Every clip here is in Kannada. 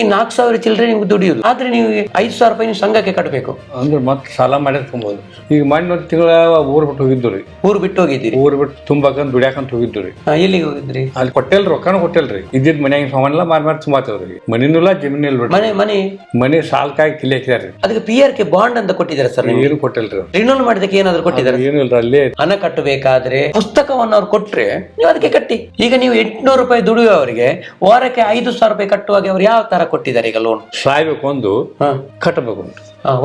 ಈ 4,000 ಚಿಲ್ಲರೆ ನಿಮ್ಗೆ ದುಡಿಯುದು, ಆದ್ರೆ ನೀವು 5,000 ರೂಪಾಯಿ ನೀವು ಸಂಘಕ್ಕೆ ಕಟ್ಟಬೇಕು ಅಂದ್ರೆ ಮತ್ತೆ ಸಾಲ ಮಾಡಿ ತುಂಬೋದು. ಈಗ ಮೊನ್ನೆ ಒಂದು ತಿಂಗಳ ಊರ್ ಬಿಟ್ಟು ಹೋಗಿದ್ದು ರೀ. ಊರು ಬಿಟ್ಟು ಹೋಗಿದ್ದೀರಿ? ಊರ್ ಬಿಟ್ಟು ತುಂಬಾಕಂತ ದುಡಿಯಾಕಂತ ಹೋಗಿದ್ದು ರೀ. ಎಲ್ಲಿಗೆ ಹೋಗಿದ್ರಿ? ಅಲ್ಲಿ ಕೊಟ್ಟೆಲ್ರಿ, ರೊಕ್ಕನ ಕೊಟ್ಟೆಲ್ರಿ. ಇದ್ದಿದ್ ಮನ್ಯಾಗ ಸಾಮಾನೆಲ್ಲ ಮಾರಿ ತುಂಬಾತೇವ್ರಿ. ಮನಿನೂ ಜಮೀನಿಲ್ಲ ಬಿಡ್ರಿ. ಮನೆ ಸಾಲಕ್ಕಾಗಿ ಕಿಲಿ ಹಾಕಿದಾರಿ. ಅದಕ್ಕೆ PRK ಬಾಂಡ್ ಅಂತ ಕೊಟ್ಟಿದ್ದಾರೆ ಸರ್? ಏನು ಕೊಟ್ಟಿಲ್ರಿ. ರಿನ್ಯೂಲ್ ಮಾಡಿದಕ್ಕೆ ಏನಾದ್ರು ಕೊಟ್ಟಿದ್ದಾರೆ? ಏನು ಇಲ್ರಿ. ಅಲ್ಲೇ ಹಣ ಕಟ್ಟಬೇಕಾದ್ರೆ ಪುಸ್ತಕವನ್ನು ಅವ್ರು ಕೊಟ್ರೆ ನೀವು ಅದಕ್ಕೆ ಕಟ್ಟಿ. ಈಗ ನೀವು 800 ರೂಪಾಯಿ ದುಡಿಯುವವರಿಗೆ ವಾರಕ್ಕೆ 5,000 ರೂಪಾಯಿ ಕಟ್ಟುವಾಗ ಅವ್ರು ಯಾವ ತರ ಕೊಟ್ಟಿದ್ದಾರೆ ಈಗ ಲೋನ್? ಸಾಯ್ಬೇಕು ಒಂದು, ಕಟ್ಟಬೇಕು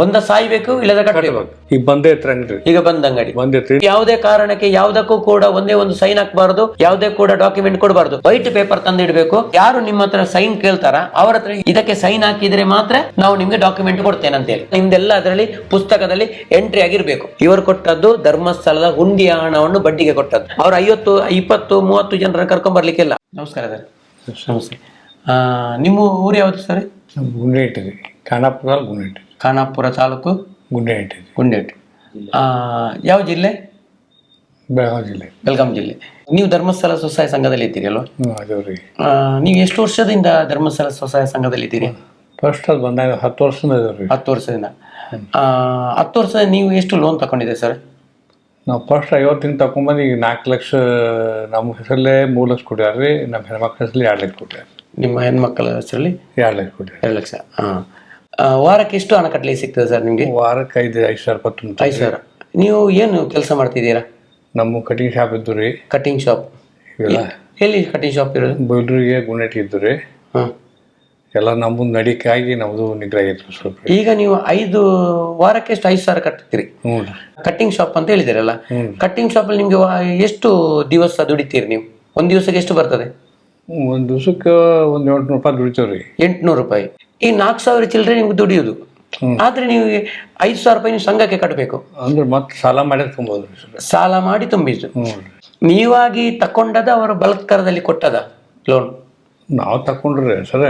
ಒಂದ ಸಾಯ್ಬೇಕು, ಇಲ್ಲದ ಕಟ್ಟಬೇಕು. ಈಗ ಬಂದೇ ಇರ್ತಾನ್ರಿ. ಈಗ ಬಂದ ಅಂಗಡಿ ಬಂದಿರ್ತೀರಿ. ಯಾವುದೇ ಕಾರಣಕ್ಕೆ ಯಾವುದಕ್ಕೂ ಕೂಡ ಒಂದೇ ಒಂದು ಸೈನ್ ಹಾಕಬಾರ್ದು, ಯಾವುದೇ ಕೂಡ ಡಾಕ್ಯುಮೆಂಟ್ ಕೊಡಬಾರ್ದು. ವೈಟ್ ಪೇಪರ್ ತಂದಿಡ್ಬೇಕು. ಯಾರು ನಿಮ್ಮ ಹತ್ರ ಸೈನ್ ಕೇಳ್ತಾರ ಅವ್ರ ಹತ್ರ ಇದಕ್ಕೆ ಸೈನ್ ಹಾಕಿದ್ರೆ ಮಾತ್ರ ನಾವು ನಿಮ್ಗೆ ಡಾಕ್ಯುಮೆಂಟ್ ಕೊಡ್ತೇನೆ ಅಂತ ಹೇಳಿ ನಿಮ್ದೆಲ್ಲ ಅದರಲ್ಲಿ ಪುಸ್ತಕದಲ್ಲಿ ಎಂಟ್ರಿ ಆಗಿರ್ಬೇಕು. ಇವರು ಕೊಟ್ಟದ್ದು ಧರ್ಮಸ್ಥಳದ ಹುಂಡಿಯ ಹಣವನ್ನು ಬಡ್ಡಿಗೆ ಕೊಟ್ಟದ್ದು. ಅವ್ರು 50, 20, 30 ಜನರನ್ನು ಕರ್ಕೊಂಡ್ ಬರ್ಲಿಕ್ಕಿಲ್ಲ. ನಮಸ್ಕಾರ ಸರ್. ನಮಸ್ತೆ. ನಿಮ್ಮ ಊರು ಯಾವ್ದು ಸರ್? ಗುಂಡೇಟಿ ರೀ. ಖಾನಾಪುರ ಗುಂಡೇಟಿ. ಖಾನಾಪುರ ತಾಲೂಕು ಗುಂಡೇಟಿ. ಗುಂಡೇಟಿ. ಯಾವ ಜಿಲ್ಲೆ? ಬೆಳಗಾವಿ ಜಿಲ್ಲೆ. ಬೆಳಗಾಂ ಜಿಲ್ಲೆ. ನೀವು ಧರ್ಮಸ್ಥಳ ಸ್ವಸಹಾಯ ಸಂಘದಲ್ಲಿ ಇದ್ದೀರಿ ಅಲ್ವಾ? ಅದೇವ್ರಿ. ನೀವು ಎಷ್ಟು ವರ್ಷದಿಂದ ಧರ್ಮಸ್ಥಳ ಸ್ವಸಹಾಯ ಸಂಘದಲ್ಲಿ ಇದ್ದೀರಿ? ಫಸ್ಟ್ ಅದು ಬಂದಾಗ 10 ವರ್ಷದಿಂದ ಇದಾವ್ರಿ. 10 ವರ್ಷದಿಂದ. 10 ವರ್ಷದಿಂದ ನೀವು ಎಷ್ಟು ಲೋನ್ ತಗೊಂಡಿದೆ ಸರ್? ನಾವು ಫಸ್ಟ್ 50 ತಗೊಂಬಂದು ಈಗ 4 ಲಕ್ಷ ನಮ್ಮ ಹೆಸರಲ್ಲೇ 3 ಲಕ್ಷ ಕೊಟ್ಟಾರ್ರಿ. ನಮ್ಮ ಹೆಣ್ಮಕ್ಳ ಹೆಸರಲ್ಲಿ 2 ಲಕ್ಷ ಕೊಟ್ಟಾರ. ನಿಮ್ಮ ಹೆಣ್ಮಕ್ಳ ಹೆಸರಲ್ಲಿ 2 ಲಕ್ಷ ಕೊಟ್ಟಾರ. 2 ಲಕ್ಷ. ವಾರಕ್ಕೆ ಎಷ್ಟು ಹಣ ಕಟ್ಟಲಿಕ್ಕೆ ಸಿಗ್ತದೆ ಸರ್ ನಿಮಗೆ? ವಾರಕ್ಕೆ 5,000 ರೂಪಾಯಿ. 5,000. ನೀವು ಏನು ಕೆಲಸ ಮಾಡ್ತಿದ್ದೀರಾ? ನಮ್ಮ ಕಟಿಂಗ್ ಶಾಪ್ ಇದ್ದು ರೀ. Cutting shop? ಎಲ್ಲಿ ಕಟಿಂಗ್ ಶಾಪ್ ಇರೋದು? ಬೈಲೂರಿಗೆ ಗುಂಡೇಟಿ ಇದ್ದು ರೀ. ಎಲ್ಲ ನಮ್ಮದು ನಡಿಕಾಗಿ ನಮ್ಮದು ನಿಗ್ರಹ ಇತ್ತು ಸ್ವಲ್ಪ. ಈಗ ನೀವು ವಾರಕ್ಕೆ ಎಷ್ಟು 5,000 ಕಟ್ತೀರಿ? ಕಟ್ಟಿಂಗ್ ಶಾಪ್ ಅಂತ ಹೇಳಿದಿರಲ್ಲ, ಕಟ್ಟಿಂಗ್ ಶಾಪ್ ಅಲ್ಲಿ ನಿಮ್ಗೆ ಎಷ್ಟು ದಿವಸ ದುಡಿತೀರಿ ನೀವು? ಒಂದ್ ದಿವಸಕ್ಕೆ ಎಷ್ಟು ಬರ್ತದೆ? ಒಂದ್ ದಿವಸಕ್ಕೆ 800 ರೂಪಾಯಿ ದುಡಿತೇವ್ರಿ. 800 ರೂಪಾಯಿ. ಈ 4,000 ಚಿಲ್ಲರೆ ನಿಮ್ಗೆ ದುಡಿಯುದು, ಆದ್ರೆ ನೀವು 5,000 ರೂಪಾಯಿ ನೀವು ಸಂಘಕ್ಕೆ ಕಟ್ಟಬೇಕು. ಅಂದ್ರೆ ಮತ್ತೆ ಸಾಲ ಮಾಡಿ ತುಂಬೋದು. ಸಾಲ ಮಾಡಿ ತುಂಬಿದ್ದು. ನೀವಾಗಿ ತಕೊಂಡದ ಅವರು ಬಲತ್ಕಾರದಲ್ಲಿ ಕೊಟ್ಟದ ಲೋನ್? ನಾವು ತಕೊಂಡ್ರಿ ಸರ.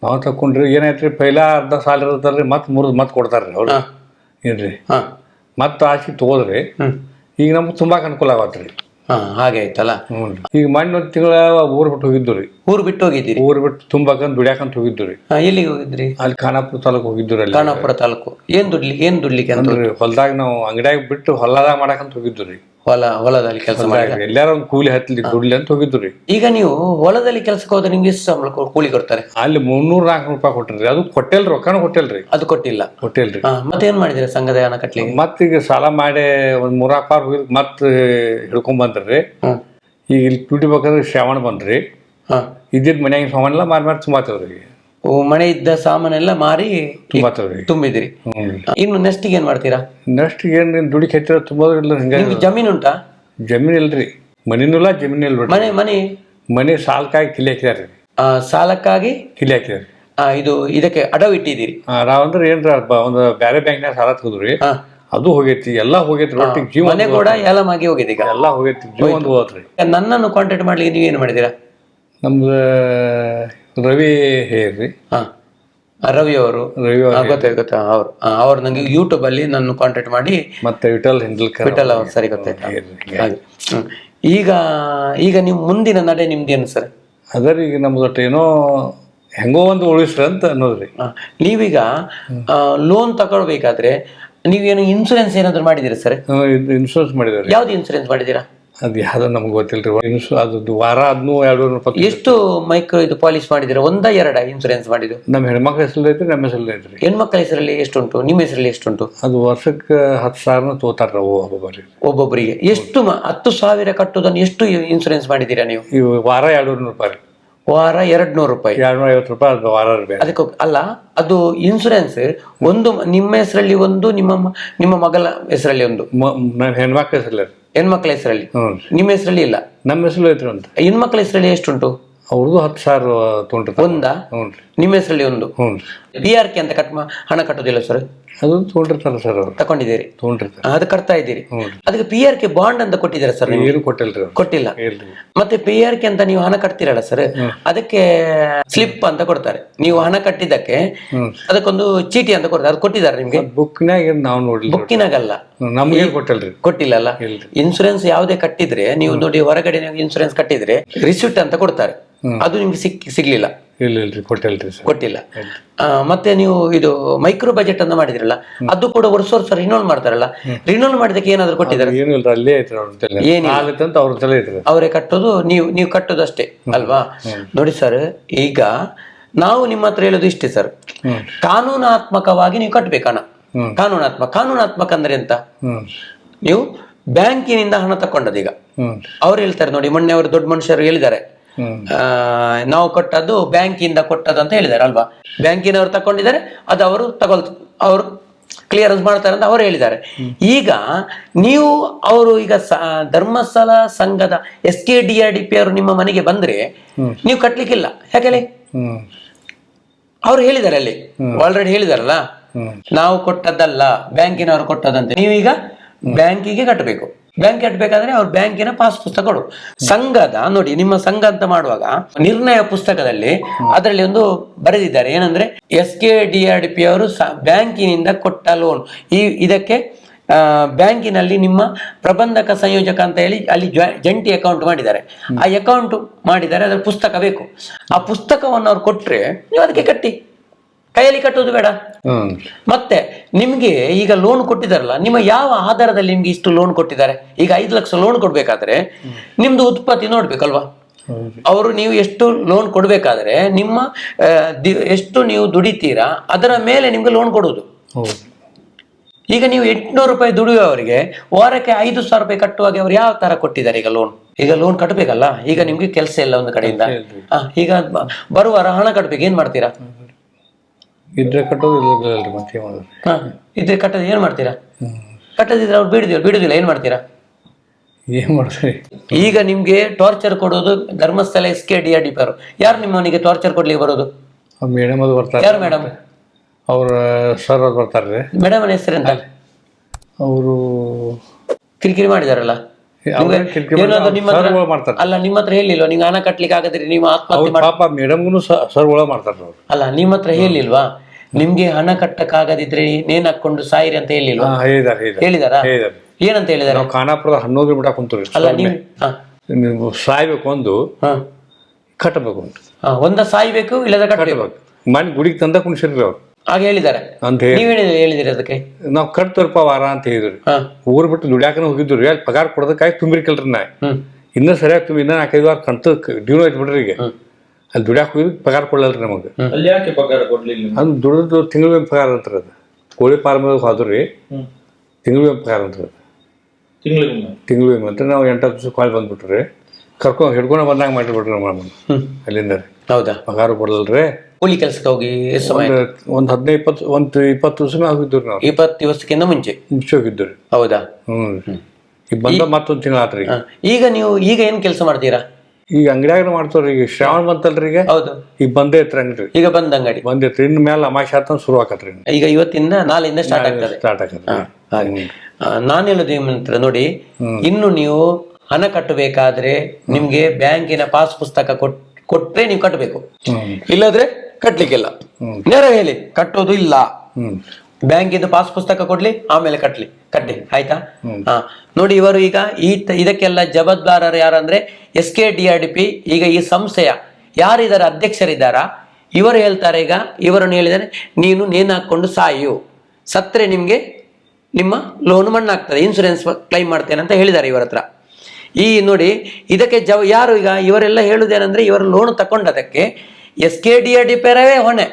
ನಾವು ತಕೊಂಡ್ರಿ ಏನಾಯ್ತ್ರಿ, ಪೈಲ ಅರ್ಧ ಸಾಲ ಇರುತ್ತಲ್ರಿ, ಮತ್ತೆ ಕೊಡ್ತಾರ್ರಿ ಅವ್ರು. ಏನ್ರಿ ಮತ್ತೆ ಆಸೆ ತಗೋದ್ರಿ. ಈಗ ನಮ್ಗೆ ತುಂಬಾ ಅನುಕೂಲ ಆಗತ್ರಿ. ಹಾಗೆ ಆಯ್ತಲ್ಲ. ಈಗ ಮೊನ್ನೆ ಒಂದು ತಿಂಗಳ ಊರ್ ಬಿಟ್ಟು ಹೋಗಿದ್ದು ರೀ. ಊರು ಬಿಟ್ಟು ಹೋಗಿದ್ದೀರಿ? ಊರ್ ಬಿಟ್ಟು ತುಂಬಾಕಂತ ದುಡಿಯಾಕಂತ ಹೋಗಿದ್ದು ರೀ. ಎಲ್ಲಿಗೆ ಹೋಗಿದ್ರಿ? ಅಲ್ಲಿ ಖಾನಾಪುರ ತಾಲೂಕು ಹೋಗಿದ್ದು ರೀ. ಖಾನಾಪುರ ತಾಲೂಕು. ಏನ್ ದುಡ್ಲಿಕ್ಕೆ ಅಂತ? ಹೊಲದಾಗ ನಾವು ಅಂಗಡಿಯಾಗ ಬಿಟ್ಟು ಹೊಲದಾಗ ಮಾಡಕಂತ ಹೋಗಿದ್ದು ರೀ. ಹೊಲದಲ್ಲಿ ಕೆಲಸ ಮಾಡಿ ಎಲ್ಲಾರು ಒಂದು ಕೂಲಿ ಹತ್ತಲಿ ದುಡ್ಲಿ ಅಂತ ಹೋಗಿದ್ದು ರೀ. ಈಗ ನೀವು ಹೊಲದಲ್ಲಿ ಕೆಲಸಕ್ಕೆ ಹೋದ್ರೆ ನಿಮ್ಗೆ ಎಷ್ಟು ಸಂಬಳ ಕೂಲಿ ಕೊಡ್ತಾರೆ? ಅಲ್ಲಿ 300-400 ರೂಪಾಯಿ ಕೊಟ್ರಿ. ಅದು ಕೊಟ್ಟೆಲ್ರಿ, ರೊಕ್ಕನ ಕೊಟ್ಟೆಲ್ರಿ. ಅದು ಕೊಟ್ಟಿಲ್ರಿ. ಮತ್ತೆ ಏನ್ ಮಾಡಿದ್ರಿ ಸಂಘದ ಹಣ ಕಟ್ಲಿಕ್ಕೆ? ಮತ್ತೀಗ ಸಾಲ ಮಾಡಿ ಒಂದ್ 3-4 ಪಾರ್ ಹೋಗಿದ್ ಮತ್ತೆ ಹಿಡ್ಕೊಂಡ್ ಬಂದ್ರಿ. ಈಗ ಇಲ್ಲಿ ದುಡಿಬೇಕಾದ್ರೆ ಶ್ರಾವಣ ಬಂದ್ರಿ. ಇದ್ದಿದ್ ಮನ್ಯಾಗ ಸಾಮಾನೆಲ್ಲ ಮಾರಿ ತುಂಬಾತೇವ್ರಿ. ಮನೆ ಇದ್ದ ಸಾಮಾನೆಲ್ಲ ಮಾರಿ ತುಂಬಾತೇವ್ರಿ. ತುಂಬಿದ್ರಿ. ಇನ್ನು ನೆಕ್ಸ್ಟ್ ಏನ್ ಮಾಡ್ತೀರಾ? ನೆಕ್ಸ್ಟ್ ಏನ್ ದುಡಿ ಹೆಚ್ಚಿರ ತುಂಬೋದ್ರಿಲ್ಲ. ಹಿಂಗ ಜಮೀನು ಉಂಟಾ? ಜಮೀನ್ ಇಲ್ರಿ. ಮನಿನೂ ಜಮೀನ್ ಇಲ್ರಿ. ಮನೆ ಸಾಲಕ್ಕಾಗಿ ಕಿಲಿ ಹಾಕಿದಾರಿ. ಸಾಲಕ್ಕಾಗಿ ಕಿಲಿ ಹಾಕಿದಾರಿ. ಇದಕ್ಕೆ ಅಡವು ಇಟ್ಟಿದ್ದೀರಿ? ನಾವಂದ್ರೆ ಏನ್ರ ಒಂದು ಬೇರೆ ಬ್ಯಾಂಕ್ನಾಗ ಸಾಲ ತಗೋದ್ರಿ. ಅದು ಹೋಗೈತಿ, ಎಲ್ಲಾ ಹೋಗೈತಿ. ಒಟ್ಟಿಗೆ ಜೀವ ಮನೆ ಕೂಡ ಏಲಮಾಗಿ ಹೋಗಿದೆ. ಈಗ ಎಲ್ಲಾ ಹೋಗೈತಿ, ಜೀವ ಒಂದು ಹೋದ್ರಿ. ನನ್ನನ್ನು ಕಾಂಟ್ಯಾಕ್ಟ್ ಮಾಡ್ಲಿಕ್ಕೆ ನೀವೇನು ಮಾಡಿದೀರಾ? ನಮ್ದು ರವಿ ಹೇಳ್ರಿ. ರವಿ ಅವರು ಗೊತ್ತಾಯ್ತು. ಅವ್ರು ನಂಗೆ ಯೂಟ್ಯೂಬ್ ಅಲ್ಲಿ ನನ್ನ ಕಾಂಟ್ಯಾಕ್ಟ್ ಮಾಡಿ ಮತ್ತೆ ವಿಠಲ್ ಅವ್ರು. ಸರಿ, ಗೊತ್ತಾಯ್ತು. ಈಗ ನಿಮ್ ಮುಂದಿನ ನಡೆ ನಿಮ್ದೇನು ಸರ್? ಅದರ ಈಗ ನಮ್ದು ಏನೋ ಹೆಂಗೋ ಒಂದು ಉಳಿಸ್ರಿ ಅಂತ ಅನ್ನೋದ್ರಿ. ನೀವೀಗ ಲೋನ್ ತಗೊಳ್ಬೇಕಾದ್ರೆ ನೀವೇನು ಇನ್ಸೂರೆನ್ಸ್ ಏನಾದ್ರು ಮಾಡಿದಿರಾ ಸರ್? ಇನ್ಶೂರೆನ್ಸ್ ಮಾಡಿದ್ರಿ. ಯಾವ್ದು ಇನ್ಸೂರೆನ್ಸ್ ಮಾಡಿದೀರಾ? ಅದು ಯಾವ್ದು ನಮ್ಗೆ ಗೊತ್ತಿಲ್ರಿ. ಅದು ವಾರ 200-200 ಎಷ್ಟು ಮೈಕ್ರೋ ಪಾಲಿಸ್ ಮಾಡಿದಿರಾ? 1-2 ಇನ್ಸೂರೆನ್ಸ್ ಮಾಡಿದ್ದು? ನಮ್ಮ ಹೆಣ್ಮಕ್ಳ ಹೆಸರಲ್ಲಿ ಐತ್ರಿ, ನಮ್ಮ ಹೆಸರಲ್ಲಿ ಐತ್ರಿ. ಹೆಣ್ಮಕ್ಳ ಹೆಸರಲ್ಲಿ ಎಷ್ಟುಂಟು? ನಿಮ್ಮ ಹೆಸರಲ್ಲಿ ಎಷ್ಟುಂಟು? ಅದು ವರ್ಷಕ್ಕೆ 10,000 ತಗೋತಾರ ಒಬ್ಬೊಬ್ಬರಿಗೆ. ಎಷ್ಟು 10,000 ಕಟ್ಟುದನ್ನು ಎಷ್ಟು ಇನ್ಸೂರೆನ್ಸ್ ಮಾಡಿದ್ದೀರಾ ನೀವು? ಇವು ವಾರ 200 ರೂಪಾಯಿ. ವಾರ 200 ರೂಪಾಯಿ. 250 ರೂಪಾಯಿ ಅದು ವಾರ. ಅದಕ್ಕೆ ಅಲ್ಲ, ಅದು ಇನ್ಸೂರೆನ್ಸ್ ಒಂದು ನಿಮ್ಮ ಹೆಸರಲ್ಲಿ ಒಂದು, ನಿಮ್ಮ ಮಗಳ ಹೆಸರಲ್ಲಿ ಒಂದು. ಹೆಣ್ಮಕ್ಳ ಹೆಸರಲ್ಲಿ. ಹೆಣ್ಮಕ್ಳ ಹೆಸರಲ್ಲಿ. ನಿಮ್ಮ ಹೆಸರಲ್ಲಿ ಇಲ್ಲ? ನಮ್ಮ ಹೆಸರು ಐತ್ರಿ. ಅಂತ ಹೆಣ್ಮಕ್ಳ ಹೆಸರಲ್ಲಿ ಎಷ್ಟುಂಟು? ಅವ್ರದ್ದು 10,000 ತೊಗೊಂಡಿರ್ತಾರೆ. ಒಂದಾ? ನಿಮ್ಮ ಹೆಸರಲ್ಲಿ ಒಂದು. PRK ಅಂತ ಹಣ ಕಟ್ಟೋದಿಲ್ಲ ಸರ್? ಅದು ತೊಗೊಂಡಿರ್ತಾರ ಸರ್. ಅವ್ರು ತಗೊಂಡಿದ್ದೀರಿ? ತೊಗೊಂಡಿರ್ತಾರೆ. ಅದು ಕಟ್ತಾ ಇದ್ದೀರಿ. ಅದಕ್ಕೆ PRK ಬಾಂಡ್ ಅಂತ ಕೊಟ್ಟಿದ್ದಾರೆ ಸರ್? ಏನು ಕೊಟ್ಟಿಲ್ರಿ. ಕೊಟ್ಟಿಲ್ಲ. ಮತ್ತೆ PRK ಅಂತ ನೀವು ಹಣ ಕಟ್ತೀರಲ್ಲ ಸರ್, ಅದಕ್ಕೆ ಸ್ಲಿಪ್ ಅಂತ ಕೊಡ್ತಾರೆ. ನೀವು ಹಣ ಕಟ್ಟಿದ್ದಕ್ಕೆ ಅದಕ್ಕೊಂದು ಚೀಟಿ ಅಂತ ಕೊಡ್ತಾರೆ. ಅದು ಕೊಟ್ಟಿದ್ದಾರೆ ನಿಮ್ಗೆ? ಬುಕ್ನಾಗ ನಾವು ನೋಡಿ. ಬುಕ್ಕಿನಾಗಲ್ಲ, ನಮ್ಗೆ ಕೊಟ್ಟಿಲ್ರಿ. ಕೊಟ್ಟಿಲ್ಲಲ್ಲ. ಇನ್ಸೂರೆನ್ಸ್ ಯಾವುದೇ ಕಟ್ಟಿದ್ರೆ ನೀವು ನೋಡಿ, ಹೊರಗಡೆ ಇನ್ಸೂರೆನ್ಸ್ ಕಟ್ಟಿದ್ರೆ ರಿಸಿಪ್ಟ್ ಅಂತ ಕೊಡ್ತಾರೆ. ಅದು ನಿಮ್ಗೆ ಸಿಗ್ಲಿಲ್ಲ. ಇಲ್ರಿ ಕೊಟ್ಟಿಲ್ರಿ ಸರ್. ಕೊಟ್ಟಿಲ್ಲ. ಮತ್ತೆ ನೀವು ಇದು ಮೈಕ್ರೋ ಬಜೆಟ್ ಅಂತ ಮಾಡಿದ್ರಲ್ಲ, ಅದು ಕೂಡ ವರ್ಷ ರಿನ್ಯೂವಲ್ ಮಾಡ್ತಾರಲ್ಲ, ರಿನ್ಯೂವಲ್ ಮಾಡಿದಕ್ಕೆ ಏನಾದ್ರು ಕೊಟ್ಟಿದ್ದಾರೆ? ಏನು ಇಲ್ರಿ, ಅಲ್ಲೇ ಐತ್ರಿ ಅವ್ರ ತಲೆ. ಏನಿಲ್ಲ ಅವ್ರ ತಲೆ ಐತ್ರಿ, ಅವರೇ ಕಟ್ಟೋದು, ನೀವು ಕಟ್ಟೋದು ಅಷ್ಟೇ ಅಲ್ವಾ? ನೋಡಿ ಸರ್, ಈಗ ನಾವು ನಿಮ್ಮ ಹತ್ರ ಹೇಳೋದು ಇಷ್ಟೇ ಸರ್, ಕಾನೂನಾತ್ಮಕವಾಗಿ ನೀವು ಕಟ್ಬೇಕಣ್ಣ. ಕಾನೂನಾತ್ಮಕ ಅಂದ್ರೆ ಎಂತ? ನೀವು ಬ್ಯಾಂಕಿನಿಂದ ಹಣ ತಕೊಂಡದ್ದು. ಈಗ ಅವ್ರು ಹೇಳ್ತಾರೆ ನೋಡಿ, ಮೊನ್ನೆ ಅವರು ದೊಡ್ಡ ಮನುಷ್ಯರು ಹೇಳಿದ್ದಾರೆ, ನಾವು ಕೊಟ್ಟದ್ದು ಬ್ಯಾಂಕಿಂದ ಕೊಟ್ಟದ್ದು ಅಂತ ಹೇಳಿದ್ದಾರೆ ಅಲ್ವಾ? ಬ್ಯಾಂಕಿನವರು ತಕೊಂಡಿದ್ದಾರೆ, ಅದು ಅವರು ಕ್ಲಿಯರೆನ್ಸ್ ಮಾಡ್ತಾರೆ ಅಂತ ಅವರು ಹೇಳಿದ್ದಾರೆ. ಈಗ ನೀವು ಅವರು ಈಗ ಧರ್ಮಸ್ಥಳ ಸಂಘದ SKDRDP ಅವರು ನಿಮ್ಮ ಮನೆಗೆ ಬಂದ್ರೆ ನೀವು ಕಟ್ಲಿಕ್ಕಿಲ್ಲ. ಯಾಕೆ? ಅವ್ರು ಹೇಳಿದ್ದಾರೆ ಅಲ್ಲಿ, ಆಲ್ರೆಡಿ ಹೇಳಿದಾರಲ್ಲ, ನಾವು ಕೊಟ್ಟದ್ದಲ್ಲ ಬ್ಯಾಂಕಿನವರು ಕೊಟ್ಟದಂತೆ. ನೀವೀಗ ಬ್ಯಾಂಕಿಗೆ ಕಟ್ಟಬೇಕು. ಬ್ಯಾಂಕ್ ಕಟ್ಟಬೇಕಾದ್ರೆ ಅವ್ರ ಬ್ಯಾಂಕಿನ ಪಾಸ್ ಪುಸ್ತಕಗಳು. ಸಂಘದ ನೋಡಿ, ನಿಮ್ಮ ಸಂಘ ಅಂತ ಮಾಡುವಾಗ ನಿರ್ಣಯ ಪುಸ್ತಕದಲ್ಲಿ ಅದರಲ್ಲಿ ಒಂದು ಬರೆದಿದ್ದಾರೆ, ಏನಂದ್ರೆ SKDRDP ಅವರು ಬ್ಯಾಂಕಿನಿಂದ ಕೊಟ್ಟ ಲೋನ್. ಇದಕ್ಕೆ ಬ್ಯಾಂಕಿನಲ್ಲಿ ನಿಮ್ಮ ಪ್ರಬಂಧಕ ಸಂಯೋಜಕ ಅಂತ ಹೇಳಿ ಅಲ್ಲಿ ಜಂಟಿ ಅಕೌಂಟ್ ಮಾಡಿದ್ದಾರೆ. ಆ ಅಕೌಂಟ್ ಮಾಡಿದ್ದಾರೆ, ಅದರ ಪುಸ್ತಕ ಬೇಕು. ಆ ಪುಸ್ತಕವನ್ನು ಅವ್ರು ಕೊಟ್ರೆ ನೀವು ಅದಕ್ಕೆ ಕಟ್ಟಿ, ಕೈಯಲ್ಲಿ ಕಟ್ಟೋದು ಬೇಡ. ಮತ್ತೆ ನಿಮ್ಗೆ ಈಗ ಲೋನ್ ಕೊಟ್ಟಿದಾರಲ್ಲ, ನಿಮ್ಮ ಯಾವ ಆಧಾರದಲ್ಲಿ ನಿಮ್ಗೆ ಇಷ್ಟು ಲೋನ್ ಕೊಟ್ಟಿದ್ದಾರೆ? ಈಗ 5 ಲಕ್ಷ ಲೋನ್ ಕೊಡ್ಬೇಕಾದ್ರೆ ನಿಮ್ದು ಉತ್ಪತ್ತಿ ನೋಡ್ಬೇಕಲ್ವಾ? ಅವರು ನೀವು ಎಷ್ಟು ಲೋನ್ ಕೊಡ್ಬೇಕಾದ್ರೆ ನಿಮ್ಮ ಎಷ್ಟು ನೀವು ದುಡಿತೀರಾ ಅದರ ಮೇಲೆ ನಿಮ್ಗೆ ಲೋನ್ ಕೊಡುವುದು. ಈಗ ನೀವು 800 ರೂಪಾಯಿ ದುಡಿಯುವವರಿಗೆ ವಾರಕ್ಕೆ 5,000 ರೂಪಾಯಿ ಕಟ್ಟುವಾಗ ಅವ್ರು ಯಾವ ತರ ಕೊಟ್ಟಿದ್ದಾರೆ? ಈಗ ಲೋನ್ ಕಟ್ಟಬೇಕಲ್ಲ. ಈಗ ನಿಮ್ಗೆ ಕೆಲಸ ಇಲ್ಲ ಒಂದು ಕಡೆಯಿಂದ, ಈಗ ಬರುವ ಹಣ ಕಟ್ಬೇಕು, ಏನ್ ಮಾಡ್ತೀರಾ? ಇದ್ರೆ ಕಟ್ಟೋದು, ಇಲ್ಲ ಮತ್ತೆ ಇದ್ರೆ ಕಟ್ಟೋದು ಏನ್ ಮಾಡ್ತೀರಾ? ಕಟ್ಟದಿದ್ರೆ ಅವ್ರು ಬಿಡುದಿಲ್ಲ, ಏನ್ ಮಾಡ್ತೀರಾ? ಏನ್ ಮಾಡ್ತೀರಿ? ಈಗ ನಿಮ್ಗೆ ಟಾರ್ಚರ್ ಕೊಡೋದು ಧರ್ಮಸ್ಥಳ SKDRDP ಅವರು. ಯಾರು ನಿಮ್ಮನಿಗೆ ಟಾರ್ಚರ್ ಕೊಡ್ಲಿಕ್ಕೆ ಬರೋದು? ಮೇಡಮ್ ಅದು ಬರ್ತಾರೆ. ಯಾರು ಮೇಡಮ್? ಅವ್ರ ಸರ್ ಅವ್ರು ಬರ್ತಾರ್ರಿ. ಮೇಡಮ್ ಹೆಸರೆಂತ? ಅವರು ಕಿರಿಕಿರಿ ಮಾಡಿದಾರಲ್ಲ, ಏನಾದ್ರು ನಿಮ್ಮ ಹತ್ರ ಅಲ್ಲ, ನಿಮ್ಮ ಹತ್ರ ಹೇಳಿಲ್ವಾ ನೀವು ಹಣ ಕಟ್ಲಿಕ್ಕೆ ಆಗದ್ರಿ ನೀವು ಆತ್ಮಹತ್ಯೆ ಮಾಡಿ? ಪಾಪ ಮೇಡಮ್ಗೂ ಸರ್ ಒಳ ಮಾಡ್ತಾರ ಅವ್ರು. ಅಲ್ಲ, ನಿಮ್ಮ ಹತ್ರ ಹೇಳಿಲ್ವಾ ನಿಮ್ಗೆ ಹಣ ಕಟ್ಟಕ್ಕಾಗದಿದ್ರೆ ನೇಣ್ ಹಾಕೊಂಡು ಸಾಯಿರಿ ಅಂತ ಹೇಳಿಲ್ವಾ? ಹೇಳಿದಾರ? ಏನಂತ ಹೇಳಿದಾರೆ? ನಾವು ಖಾನಾಪುರದ 11 ಬಿಡಾಕ್ ಕುಂತೀವಿ. ಅಲ್ಲ, ನೀವು ಸಾಯ್ಬೇಕು, ಒಂದು ಕಟ್ಟಬೇಕು, ಒಂದ ಸಾಯ್ಬೇಕು, ಇಲ್ಲದ ಕಟ್ಟಬೇಕು. ಮನೆ ಗುಡಿಗೆ ತಂದ ಕುಣಿಸಿರ್ರಿ ಅವ್ರು, ಹಾಗೆ ಹೇಳಿದ್ದಾರೆ ಅಂತ ಹೇಳಿದಿರಿ. ಅದಕ್ಕೆ ನಾವ್ ಕಟ್ತರ್ಪ ವಾರ ಅಂತ ಹೇಳಿದ್ರಿ. ಊರ್ ಬಿಟ್ಟು ದುಡ್ಯಾಕನ ಹೋಗಿದ್ರಿ, ಅಲ್ಲಿ ಪಗಾರ ಕೊಡೋದಕ್ಕಾಗಿ ತುಂಬಿರ್ಕಲ್ರಿ. ನಾ ಇನ್ನೂ ಸರಿಯಾಗಿ ತುಂಬ, ಇನ್ನೂ 4-5 ವಾರ ಕಂತು ಡ್ಯೂನು ಆಯ್ತು ಬಿಡ್ರಿ. ಈಗ ಅಲ್ಲಿ ದುಡ್ಯಾಕ ಹೋಗಿದ್ ಪಗಾರ ಕೊಡ್ಲಲ್ರಿ ನಮಗೆ. ಅದು ದುಡ್ದು ತಿಂಗಳ ಪಗಾರ ಅಂತಾರ. ಅದು ಕೋಳಿ ಫಾರ್ಮ್ ಹೋದ್ರಿ, ತಿಂಗಳ ಪಗಾರ ಅಂತಾರ. ತಿಂಗಳ ಅಂತ ನಾವು 8 ದಿವಸ ಕಾಲ್ ಬಂದ್ಬಿಟ್ರಿ, ಕರ್ಕೊಂಡ್ ಹಿಡ್ಕೊಂಡ ಬಂದಾಗ ಮಾಡಿಬಿಟ್ರಿ ನಮ್ಮನ್ನ ಅಲ್ಲಿಂದ. ಹೌದಾ? ಪಗಾರ ಕೊಡ್ಲಲ್ರಿ. ಕೂಲಿ ಕೆಲಸಕ್ಕೆ ಹೋಗಿ ಒಂದ್ 15-20 ದಿವಸ ಹೋಗಿದ್ವಿ ನಾವು. 20 ದಿವಸಕ್ಕಿಂತ ಮುಂಚೆ ಹೋಗಿದ್ವಿ. ಹೌದಾ? ಈಗ ಬಂದ ಮತ್ತೊಂದ್ ತಿಂಗಳ ಆತ್ರಿ. ಈಗ ನೀವು ಈಗ ಏನ್ ಕೆಲಸ ಮಾಡ್ತೀರಾ? ಈಗ ಅಂಗಡಿಯಾಗ ಮಾಡ್ತಾವ್ರಿ. ಈಗ ಶ್ರಾವಣ ಬಂತಲ್ರಿ. ಈಗ ಹೌದು, ಈಗ ಬಂದೇ ಐತ್ರಿ ಅಂಗಡಿ. ಈಗ ಬಂದ್ ಬಂದೈತ್ರಿ. ಇನ್ ಮೇಲೆ ಅಮಾಶೆ ಆತ ಶುರು ಆಕತ್ರಿ. ಈಗ ಇವತ್ತಿಂದ ನಾಳೆಯಿಂದ ಸ್ಟಾರ್ಟ್ ಆಗ್ತದೆ. ನಾನು ಹೇಳೋದು ಏನಂತ ನೋಡಿ, ಇನ್ನು ನೀವು ಹಣ ಕಟ್ಟಬೇಕಾದ್ರೆ ನಿಮ್ಗೆ ಬ್ಯಾಂಕಿನ ಪಾಸ್ ಪುಸ್ತಕ ಕೊಟ್ರೆ ನೀವು ಕಟ್ಟಬೇಕು, ಇಲ್ಲದ್ರೆ ಕಟ್ಲಿಕ್ಕಿಲ್ಲ. ನೇರ ಹೇಳಿ ಕಟ್ಟೋದು ಇಲ್ಲ. ಬ್ಯಾಂಕಿಂದು ಪಾಸ್ ಪುಸ್ತಕ ಕೊಡ್ಲಿ, ಆಮೇಲೆ ಕಟ್ಟಿ ಆಯ್ತಾ? ನೋಡಿ, ಇವರು ಈಗ ಇದಕ್ಕೆಲ್ಲ ಜವಾಬ್ದಾರರು ಯಾರಂದ್ರೆ SKDRDP. ಈಗ ಈ ಸಂಸ್ಥೆಯ ಯಾರಿದ್ದಾರೆ, ಅಧ್ಯಕ್ಷರಿದ್ದಾರಾ, ಇವರು ಹೇಳ್ತಾರೆ. ಈಗ ಇವರನ್ನು ಹೇಳಿದರೆ, ನೀನು ನೇಣು ಹಾಕೊಂಡು ಸಾಯು, ಸತ್ರೆ ನಿಮ್ಗೆ ನಿಮ್ಮ ಲೋನ್ ಮಣ್ಣಾಗ್ತದೆ, ಇನ್ಸೂರೆನ್ಸ್ ಕ್ಲೈಮ್ ಮಾಡ್ತೇನೆ ಅಂತ ಹೇಳಿದ್ದಾರೆ ಇವರ ಹತ್ರ. ಈ ನೋಡಿ, ಇದಕ್ಕೆ ಯಾರು ಈಗ ಇವರೆಲ್ಲ ಹೇಳುವುದೇನೆಂದ್ರೆ, ಇವರ ಲೋನ್ ತಕೊಂಡದಕ್ಕೆ SKDRDP ಹೊಣೆ.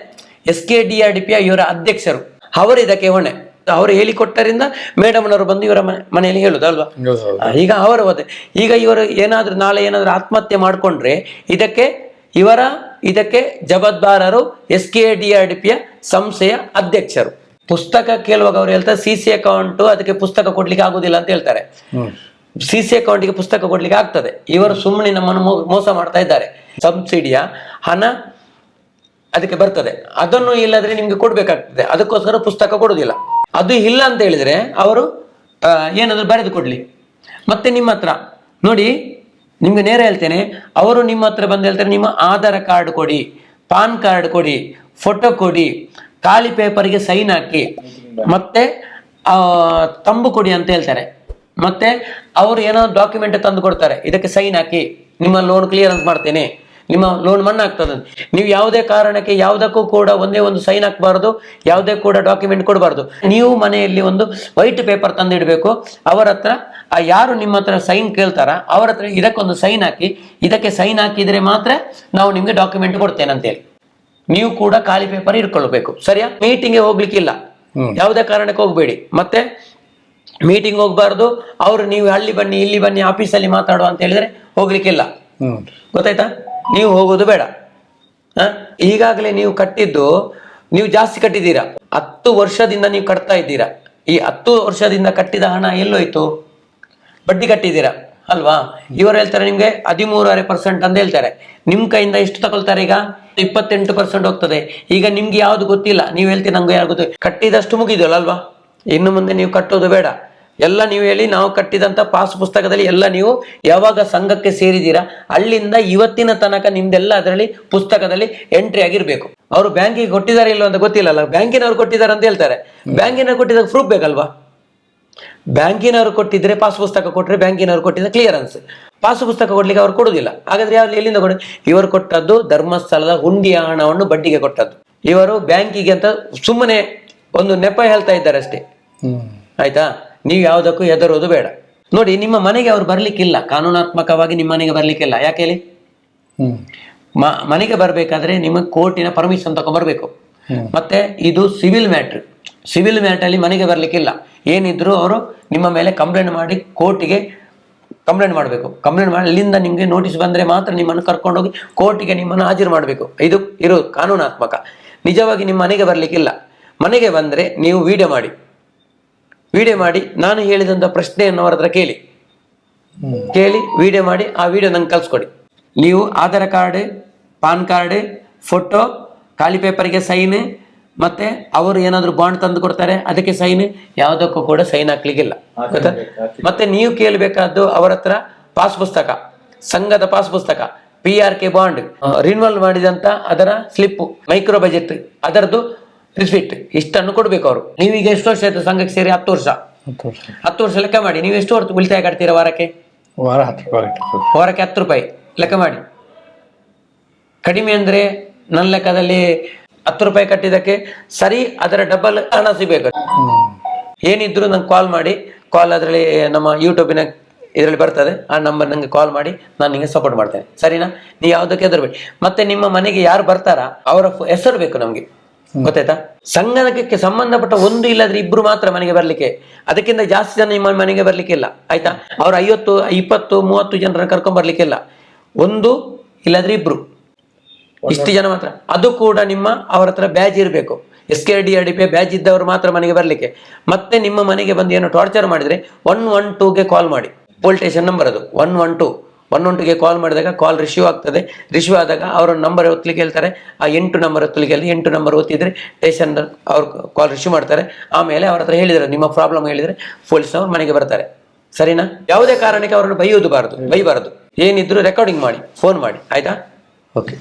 SKDRDP ಇವರ ಅಧ್ಯಕ್ಷರು, ಅವರು ಇದಕ್ಕೆ ಹೊಣೆ. ಅವರು ಹೇಳಿಕೊಟ್ಟರಿಂದ ಮೇಡಮ್ನವರು ಬಂದು ಇವರ ಮನೆಯಲ್ಲಿ ಹೇಳುದಲ್ವಾ? ಈಗ ಅವರು ಈಗ ಇವರು ನಾಳೆ ಏನಾದ್ರು ಆತ್ಮಹತ್ಯೆ ಮಾಡ್ಕೊಂಡ್ರೆ ಇದಕ್ಕೆ ಜವಾಬ್ದಾರರು SKDRDP ಸಂಸ್ಥೆಯ ಅಧ್ಯಕ್ಷರು. ಪುಸ್ತಕ ಕೇಳುವಾಗ ಅವ್ರು ಹೇಳ್ತಾರೆ CC ಅಕೌಂಟ್, ಅದಕ್ಕೆ ಪುಸ್ತಕ ಕೊಡ್ಲಿಕ್ಕೆ ಆಗುದಿಲ್ಲ ಅಂತ ಹೇಳ್ತಾರೆ. CC ಅಕೌಂಟ್ಗೆ ಪುಸ್ತಕ ಕೊಡ್ಲಿಕ್ಕೆ ಆಗ್ತದೆ. ಇವರು ಸುಮ್ಮನೆ ನಮ್ಮನ್ನು ಮೋಸ ಮಾಡ್ತಾ ಇದ್ದಾರೆ. ಸಬ್ಸಿಡಿಯ ಹಣ ಅದಕ್ಕೆ ಬರ್ತದೆ, ಅದನ್ನು ಇಲ್ಲದ್ರೆ ನಿಮ್ಗೆ ಕೊಡ್ಬೇಕಾಗ್ತದೆ. ಅದಕ್ಕೋಸ್ಕರ ಪುಸ್ತಕ ಕೊಡುದಿಲ್ಲ. ಅದು ಇಲ್ಲ ಅಂತ ಹೇಳಿದ್ರೆ ಅವರು ಏನಾದ್ರು ಬರೆದು ಕೊಡ್ಲಿ. ಮತ್ತೆ ನಿಮ್ಮ ಹತ್ರ ನೋಡಿ, ನಿಮ್ಗೆ ನೇರ ಹೇಳ್ತೇನೆ, ಅವರು ನಿಮ್ಮ ಹತ್ರ ಬಂದು ಹೇಳ್ತಾರೆ, ನಿಮ್ಮ ಆಧಾರ್ ಕಾರ್ಡ್ ಕೊಡಿ, ಪಾನ್ ಕಾರ್ಡ್ ಕೊಡಿ, ಫೋಟೋ ಕೊಡಿ, ಖಾಲಿ ಪೇಪರ್ಗೆ ಸೈನ್ ಹಾಕಿ, ಮತ್ತೆ ತಂಬು ಕೊಡಿ ಅಂತ ಹೇಳ್ತಾರೆ. ಮತ್ತೆ ಅವರು ಏನೋ ಡಾಕ್ಯುಮೆಂಟ್ ತಂದು ಕೊಡ್ತಾರೆ, ಇದಕ್ಕೆ ಸೈನ್ ಹಾಕಿ ನಿಮ್ಮ ಲೋನ್ ಕ್ಲಿಯರೆನ್ಸ್ ಮಾಡ್ತೇನೆ, ನಿಮ್ಮ ಲೋನ್ ಮನ್ನಾ ಆಗ್ತದೆ. ನೀವು ಯಾವುದೇ ಕಾರಣಕ್ಕೆ ಯಾವುದಕ್ಕೂ ಕೂಡ ಒಂದೇ ಒಂದು ಸೈನ್ ಹಾಕಬಾರ್ದು, ಯಾವುದೇ ಕೂಡ ಡಾಕ್ಯುಮೆಂಟ್ ಕೊಡಬಾರ್ದು. ನೀವು ಮನೆಯಲ್ಲಿ ಒಂದು ವೈಟ್ ಪೇಪರ್ ತಂದಿಡಬೇಕು. ಅವರ ಹತ್ರ ಯಾರು ನಿಮ್ಮ ಹತ್ರ ಸೈನ್ ಕೇಳ್ತಾರ ಅವರ ಹತ್ರ ಇದಕ್ಕೊಂದು ಸೈನ್ ಹಾಕಿ, ಇದಕ್ಕೆ ಸೈನ್ ಹಾಕಿದ್ರೆ ಮಾತ್ರ ನಾವು ನಿಮ್ಗೆ ಡಾಕ್ಯುಮೆಂಟ್ ಕೊಡ್ತೇನೆ ಅಂತೇಳಿ. ನೀವು ಕೂಡ ಖಾಲಿ ಪೇಪರ್ ಇಟ್ಕೊಳ್ಬೇಕು, ಸರಿಯಾ? ಮೀಟಿಂಗ್ಗೆ ಹೋಗ್ಲಿಕ್ಕಿಲ್ಲ, ಯಾವುದೇ ಕಾರಣಕ್ಕೆ ಹೋಗ್ಬೇಡಿ. ಮತ್ತೆ ಮೀಟಿಂಗ್ ಹೋಗ್ಬಾರ್ದು. ಅವ್ರು ನೀವು ಅಲ್ಲಿ ಬನ್ನಿ ಇಲ್ಲಿ ಬನ್ನಿ ಆಫೀಸಲ್ಲಿ ಮಾತಾಡುವ ಅಂತ ಹೇಳಿದ್ರೆ ಹೋಗ್ಲಿಕ್ಕಿಲ್ಲ, ಗೊತ್ತಾಯ್ತಾ? ನೀವು ಹೋಗೋದು ಬೇಡ. ಈಗಾಗಲೇ ನೀವು ಕಟ್ಟಿದ್ದು, ನೀವು ಜಾಸ್ತಿ ಕಟ್ಟಿದ್ದೀರಾ, 10 ವರ್ಷದಿಂದ ನೀವು ಕಟ್ತಾ ಇದ್ದೀರಾ. ಈ 10 ವರ್ಷದಿಂದ ಕಟ್ಟಿದ ಹಣ ಎಲ್ಲೋಯ್ತು? ಬಡ್ಡಿ ಕಟ್ಟಿದ್ದೀರಾ ಅಲ್ವಾ? ಇವರು ಹೇಳ್ತಾರೆ ನಿಮ್ಗೆ 13.5% ಅಂತ ಹೇಳ್ತಾರೆ. ನಿಮ್ ಕೈಯಿಂದ ಎಷ್ಟು ತಗೊಳ್ತಾರೆ? ಈಗ 28% ಹೋಗ್ತದೆ. ಈಗ ನಿಮ್ಗೆ ಯಾವ್ದು ಗೊತ್ತಿಲ್ಲ, ನೀವು ಹೇಳ್ತೀರಿ ನಂಗೆ ಯಾರು ಗೊತ್ತು. ಕಟ್ಟಿದಷ್ಟು ಮುಗಿದಲ್ಲ ಅಲ್ವಾ? ಇನ್ನು ಮುಂದೆ ನೀವು ಕಟ್ಟೋದು ಬೇಡ. ಎಲ್ಲ ನೀವು ಹೇಳಿ, ನಾವು ಕಟ್ಟಿದಂತ ಪಾಸ್ ಪುಸ್ತಕದಲ್ಲಿ ಎಲ್ಲ ನೀವು ಯಾವಾಗ ಸಂಘಕ್ಕೆ ಸೇರಿದ್ದೀರಾ ಅಲ್ಲಿಂದ ಇವತ್ತಿನ ತನಕ ನಿಮ್ದೆಲ್ಲ ಅದರಲ್ಲಿ ಪುಸ್ತಕದಲ್ಲಿ ಎಂಟ್ರಿ ಆಗಿರ್ಬೇಕು. ಅವರು ಬ್ಯಾಂಕಿಗೆ ಕೊಟ್ಟಿದ್ದಾರೆ ಇಲ್ಲೋ ಅಂತ ಗೊತ್ತಿಲ್ಲಲ್ಲ, ಬ್ಯಾಂಕಿನವ್ರು ಕೊಟ್ಟಿದ್ದಾರೆ ಅಂತ ಹೇಳ್ತಾರೆ. ಬ್ಯಾಂಕಿನವ್ರು ಕೊಟ್ಟಿದಾಗ ಪ್ರೂಫ್ ಬೇಕಲ್ವಾ? ಬ್ಯಾಂಕಿನವ್ರು ಕೊಟ್ಟಿದ್ರೆ ಪಾಸ್ ಪುಸ್ತಕ ಕೊಟ್ಟರೆ ಬ್ಯಾಂಕಿನವ್ರು ಕೊಟ್ಟಿದ್ದ ಕ್ಲಿಯರೆನ್ಸ್. ಪಾಸ್ ಪುಸ್ತಕ ಕೊಡ್ಲಿಕ್ಕೆ ಅವ್ರು ಕೊಡುದಿಲ್ಲ. ಹಾಗಾದ್ರೆ ಯಾರು ಎಲ್ಲಿಂದ ಕೊಡ? ಇವರು ಕೊಟ್ಟದ್ದು ಧರ್ಮಸ್ಥಳದ ಹುಂಡಿಯ ಹಣವನ್ನು ಬಡ್ಡಿಗೆ ಕೊಟ್ಟದ್ದು. ಇವರು ಬ್ಯಾಂಕಿಗೆ ಅಂತ ಸುಮ್ಮನೆ ಒಂದು ನೆಪ ಹೇಳ್ತಾ ಇದ್ದಾರೆ ಅಷ್ಟೇ, ಆಯ್ತಾ? ನೀವು ಯಾವುದಕ್ಕೂ ಹೆದರೋದು ಬೇಡ. ನೋಡಿ, ನಿಮ್ಮ ಮನೆಗೆ ಅವ್ರು ಬರ್ಲಿಕ್ಕಿಲ್ಲ, ಕಾನೂನಾತ್ಮಕವಾಗಿ ನಿಮ್ಮ ಮನೆಗೆ ಬರ್ಲಿಕ್ಕಿಲ್ಲ. ಯಾಕೆ ಹೇಳಿ? ಮನೆಗೆ ಬರ್ಬೇಕಾದ್ರೆ ನಿಮಗೆ ಕೋರ್ಟಿನ ಪರ್ಮಿಷನ್ ತಗೊಂಡ್ಬರ್ಬೇಕು. ಮತ್ತೆ ಇದು ಸಿವಿಲ್ ಮ್ಯಾಟ್ರ್. ಸಿವಿಲ್ ಮ್ಯಾಟ್ರಲ್ಲಿ ಮನೆಗೆ ಬರ್ಲಿಕ್ಕಿಲ್ಲ. ಏನಿದ್ರು ಅವರು ನಿಮ್ಮ ಮೇಲೆ ಕಂಪ್ಲೇಂಟ್ ಮಾಡಿ ಕೋರ್ಟಿಗೆ ಕಂಪ್ಲೇಂಟ್ ಮಾಡಬೇಕು. ಕಂಪ್ಲೇಂಟ್ ಮಾಡಿ ಅಲ್ಲಿಂದ ನಿಮಗೆ ನೋಟಿಸ್ ಬಂದರೆ ಮಾತ್ರ ನಿಮ್ಮನ್ನು ಕರ್ಕೊಂಡೋಗಿ ಕೋರ್ಟಿಗೆ ನಿಮ್ಮನ್ನು ಹಾಜರು ಮಾಡಬೇಕು. ಇದು ಇರೋದು ಕಾನೂನಾತ್ಮಕ. ನಿಜವಾಗಿ ನಿಮ್ಮ ಮನೆಗೆ ಬರ್ಲಿಕ್ಕಿಲ್ಲ. ಮನೆಗೆ ಬಂದರೆ ನೀವು ವಿಡಿಯೋ ಮಾಡಿ ನಾನು ಹೇಳಿದಂಥ ಪ್ರಶ್ನೆಯನ್ನು ಅವರ ಹತ್ರ ಕೇಳಿ ವಿಡಿಯೋ ಮಾಡಿ ಆ ವಿಡಿಯೋ ನಂಗೆ ಕಳಿಸ್ಕೊಡಿ. ನೀವು Aadhaar card, PAN card, photo, ಖಾಲಿ ಪೇಪರ್ಗೆ ಸೈನ್, ಮತ್ತೆ ಅವರು ಏನಾದ್ರು ಬಾಂಡ್ ತಂದು ಕೊಡ್ತಾರೆ ಅದಕ್ಕೆ ಸೈನ್, ಯಾವುದಕ್ಕೂ ಕೂಡ ಸೈನ್ ಹಾಕ್ಲಿಕ್ಕಿಲ್ಲ, ಗೊತ್ತಾ? ಮತ್ತೆ ನೀವು ಕೇಳಬೇಕಾದ್ದು ಅವರ ಹತ್ರ ಪಾಸ್ ಪುಸ್ತಕ, ಸಂಘದ ಪಾಸ್ ಪುಸ್ತಕ, PRK ಬಾಂಡ್, ರಿನ್ಯೂವಲ್ ಮಾಡಿದಂತ ಅದರ ಸ್ಲಿಪ್, ಮೈಕ್ರೋ ಬಜೆಟ್ ಅದರದ್ದು ರಿಸಿಪ್ಟ್, ಇಷ್ಟನ್ನು ಕೊಡ್ಬೇಕು ಅವರು. ನೀವೀಗ ಎಷ್ಟು ವರ್ಷ ಆಯ್ತು ಸಂಘಕ್ಕೆ ಸೇರಿ? 10 ವರ್ಷ. 10 ವರ್ಷ ಲೆಕ್ಕ ಮಾಡಿ. ನೀವು ಎಷ್ಟು ಹೊತ್ತು ಉಳಿತಾಯ ಕಟ್ತೀರಾ ವಾರಕ್ಕೆ? ವಾರಕ್ಕೆ 10 ರೂಪಾಯಿ ಲೆಕ್ಕ ಮಾಡಿ. ಕಡಿಮೆ ಅಂದ್ರೆ ನನ್ನ ಲೆಕ್ಕದಲ್ಲಿ 10 ರೂಪಾಯಿ ಕಟ್ಟಿದಕ್ಕೆ ಸರಿ ಅದರ ಡಬಲ್ ಹಣ ಸಿಗಬೇಕು. ಏನಿದ್ರು ನಂಗೆ ಕಾಲ್ ಮಾಡಿ. ಕಾಲ್ ಅದರಲ್ಲಿ ನಮ್ಮ ಯೂಟ್ಯೂಬಿನ ಇದರಲ್ಲಿ ಬರ್ತದೆ, ಆ ನಂಬರ್ ನಂಗೆ ಕಾಲ್ ಮಾಡಿ ನಾನು ನಿಮಗೆ ಸಪೋರ್ಟ್ ಮಾಡ್ತೇನೆ, ಸರಿನಾ? ನೀವು ಯಾವುದಕ್ಕೆ ಹೆದರ್ಬೇಡಿ. ಮತ್ತೆ ನಿಮ್ಮ ಮನೆಗೆ ಯಾರು ಬರ್ತಾರಾ ಅವರ ಹೆಸರು ಬೇಕು ನಮ್ಗೆ, ಗೊತ್ತಾಯ್ತಾ? ಸಂಘಕ್ಕೆ ಸಂಬಂಧಪಟ್ಟ 1 ಇಲ್ಲದ್ರೆ 2 ಮಾತ್ರ ಮನೆಗೆ ಬರ್ಲಿಕ್ಕೆ, ಅದಕ್ಕಿಂತ ಜಾಸ್ತಿ ಜನ ನಿಮ್ಮ ಮನೆಗೆ ಬರ್ಲಿಕ್ಕಿಲ್ಲ, ಆಯ್ತಾ? ಅವ್ರು 50, 20, 30 ಜನರನ್ನ ಕರ್ಕೊಂಡ್ ಬರ್ಲಿಕ್ಕಿಲ್ಲ. 1 ಇಲ್ಲದ್ರೆ 2, ಇಷ್ಟು ಜನ ಮಾತ್ರ. ಅದು ಕೂಡ ನಿಮ್ಮ ಅವರ ಹತ್ರ ಬ್ಯಾಜ್ ಇರಬೇಕು. SKDRDP ಬ್ಯಾಜ್ ಇದ್ದವರು ಮಾತ್ರ ಮನೆಗೆ ಬರ್ಲಿಕ್ಕೆ. ಮತ್ತೆ ನಿಮ್ಮ ಮನೆಗೆ ಬಂದು ಏನು ಟಾರ್ಚರ್ ಮಾಡಿದ್ರೆ 112ಗೆ ಕಾಲ್ ಮಾಡಿ. ಪೊಲೀಸ್ ಸ್ಟೇಷನ್ ನಂಬರ್ ಅದು 112ಗೆ ಕಾಲ್ ಮಾಡಿದಾಗ ಕಾಲ್ ರಿಸೀವ್ ಆಗ್ತದೆ. ರಿಸೀವ್ ಆದಾಗ ಅವರ ನಂಬರ್ ಒತ್ತಲಿಕ್ಕೆ ಹೇಳ್ತಾರೆ. ಆ 8 ನಂಬರ್ ಒತ್ತಲಿಕ್ಕೆ 8 ನಂಬರ್ ಒತ್ತಿದ್ರೆ ಸ್ಟೇಷನ್ ಅವ್ರು ಕಾಲ್ ರಿಸೀವ್ ಮಾಡ್ತಾರೆ. ಆಮೇಲೆ ಅವ್ರ ಹತ್ರ ಹೇಳಿದ್ರೆ ನಿಮ್ಮ ಪ್ರಾಬ್ಲಮ್ ಹೇಳಿದ್ರೆ ಪೊಲೀಸ್ನವ್ರು ಮನೆಗೆ ಬರ್ತಾರೆ, ಸರಿನಾ? ಯಾವುದೇ ಕಾರಣಕ್ಕೆ ಅವರನ್ನು ಬೈಬಾರದು. ಏನಿದ್ರು ರೆಕಾರ್ಡಿಂಗ್ ಮಾಡಿ, ಫೋನ್ ಮಾಡಿ, ಆಯ್ತಾ? ಓಕೆ.